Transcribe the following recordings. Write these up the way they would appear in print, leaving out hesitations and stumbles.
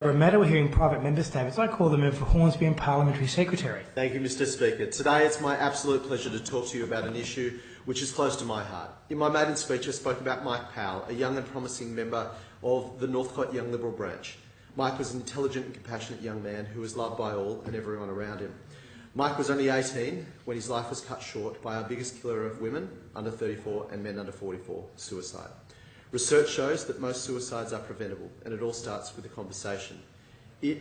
A matter we're hearing private member statements. I call the move for Hornsby and Parliamentary Secretary. Thank you, Mr Speaker. Today it's my absolute pleasure to talk to you about an issue which is close to my heart. In my maiden speech I spoke about Mike Powell, a young and promising member of the Northcote Young Liberal branch. Mike was an intelligent and compassionate young man who was loved by all and everyone around him. Mike was only 18 when his life was cut short by our biggest killer of women under 34 and men under 44, suicide. Research shows that most suicides are preventable, and it all starts with a conversation. It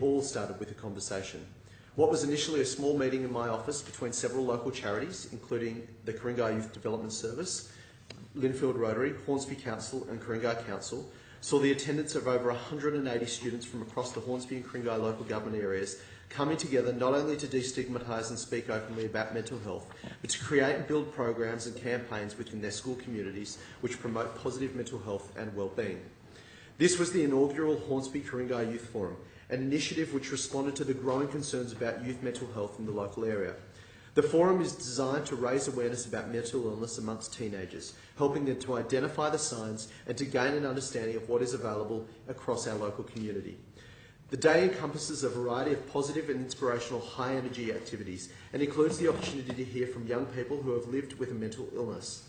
all started with a conversation. What was initially a small meeting in my office between several local charities, including the Ku-Ring-Gai Youth Development Service, Linfield Rotary, Hornsby Council and Ku-Ring-Gai Council, saw the attendance of over 180 students from across the Hornsby and Ku-Ring-Gai local government areas coming together not only to destigmatise and speak openly about mental health, but to create and build programs and campaigns within their school communities which promote positive mental health and well-being. This was the inaugural Hornsby Ku-Ring-Gai Youth Forum, an initiative which responded to the growing concerns about youth mental health in the local area. The forum is designed to raise awareness about mental illness amongst teenagers, helping them to identify the signs and to gain an understanding of what is available across our local community. The day encompasses a variety of positive and inspirational high-energy activities and includes the opportunity to hear from young people who have lived with a mental illness.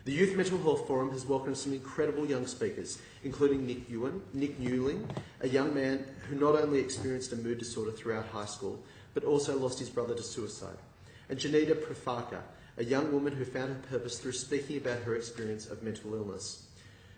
The Youth Mental Health Forum has welcomed some incredible young speakers, including Nick Newling, a young man who not only experienced a mood disorder throughout high school, but also lost his brother to suicide, and Janita Prafaka, a young woman who found her purpose through speaking about her experience of mental illness.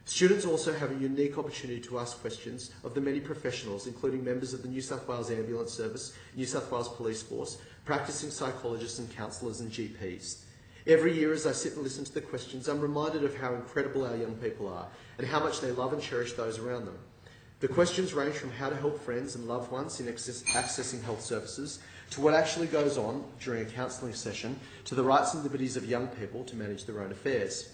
Students also have a unique opportunity to ask questions of the many professionals, including members of the New South Wales Ambulance Service, New South Wales Police Force, practising psychologists and counsellors and GPs. Every year as I sit and listen to the questions, I'm reminded of how incredible our young people are and how much they love and cherish those around them. The questions range from how to help friends and loved ones in accessing health services, to what actually goes on during a counselling session, to the rights and liberties of young people to manage their own affairs.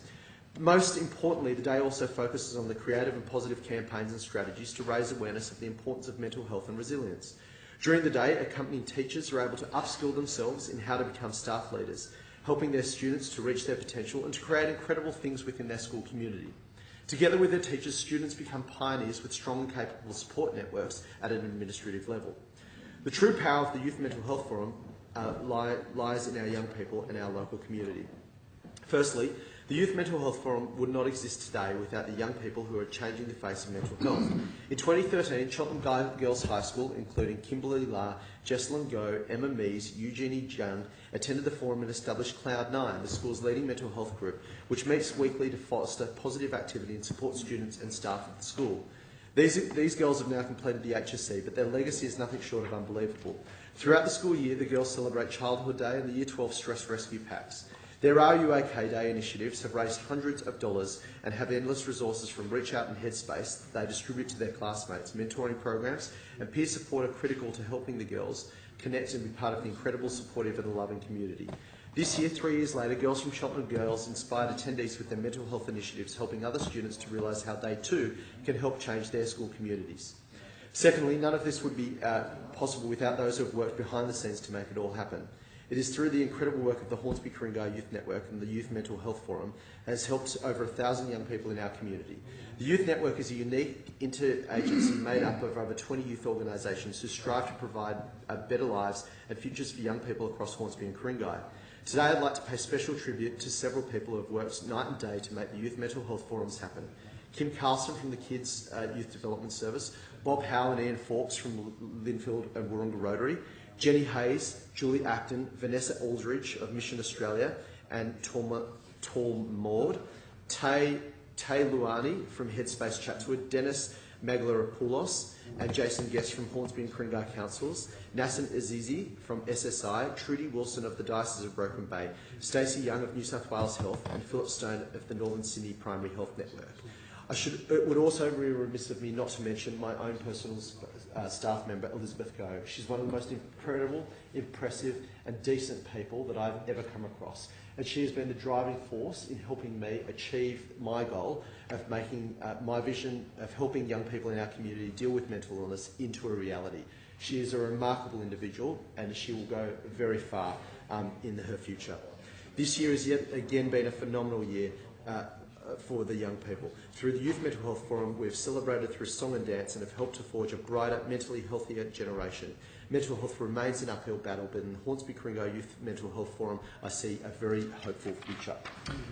Most importantly, the day also focuses on the creative and positive campaigns and strategies to raise awareness of the importance of mental health and resilience. During the day, accompanying teachers are able to upskill themselves in how to become staff leaders, helping their students to reach their potential and to create incredible things within their school community. Together with their teachers, students become pioneers with strong and capable support networks at an administrative level. The true power of the Youth Mental Health Forum lies in our young people and our local community. Firstly, the Youth Mental Health Forum would not exist today without the young people who are changing the face of mental health. In 2013, Cheltenham Girls High School, including Kimberly La, Jessalyn Go, Emma Mees, Eugenie Jung, attended the forum and established Cloud9, the school's leading mental health group, which meets weekly to foster positive activity and support students and staff of the school. These girls have now completed the HSC, but their legacy is nothing short of unbelievable. Throughout the school year, the girls celebrate Childhood Day and the Year 12 Stress Rescue Packs. Their RUAK Day initiatives have raised hundreds of dollars and have endless resources from Reach Out and Headspace that they distribute to their classmates. Mentoring programs and peer support are critical to helping the girls connect and be part of the incredible, supportive and loving community. This year, 3 years later, girls from Cheltenham Girls inspired attendees with their mental health initiatives, helping other students to realise how they too can help change their school communities. Secondly, none of this would be possible without those who have worked behind the scenes to make it all happen. It is through the incredible work of the Hornsby Ku-Ring-Gai Youth Network and the Youth Mental Health Forum has helped over 1,000 young people in our community. The Youth Network is a unique interagency made up of over 20 youth organisations who strive to provide better lives and futures for young people across Hornsby and Ku-Ring-Gai. Today I'd like to pay special tribute to several people who have worked night and day to make the Youth Mental Health Forums happen. Kim Carlson from the Kids Youth Development Service, Bob Howe and Ian Fawkes from Linfield and Wahroonga Rotary, Jenny Hayes, Julie Acton, Vanessa Aldridge of Mission Australia and Tall Maud, Tay Luani from Headspace Chatswood, Dennis Maglaropoulos and Jason Guest from Hornsby and Ku-Ring-Gai Councils, Nassim Azizi from SSI, Trudy Wilson of the Diocese of Broken Bay, Stacey Young of New South Wales Health and Philip Stone of the Northern Sydney Primary Health Network. It would also be remiss of me not to mention my own personal staff member, Elizabeth Go. She's one of the most incredible, impressive and decent people that I've ever come across. And she has been the driving force in helping me achieve my goal of making my vision of helping young people in our community deal with mental illness into a reality. She is a remarkable individual and she will go very far in her future. This year has yet again been a phenomenal year for the young people. Through the Youth Mental Health Forum, we have celebrated through song and dance and have helped to forge a brighter, mentally healthier generation. Mental health remains an uphill battle, but in the Hornsby Ku-Ring-Gai Youth Mental Health Forum, I see a very hopeful future.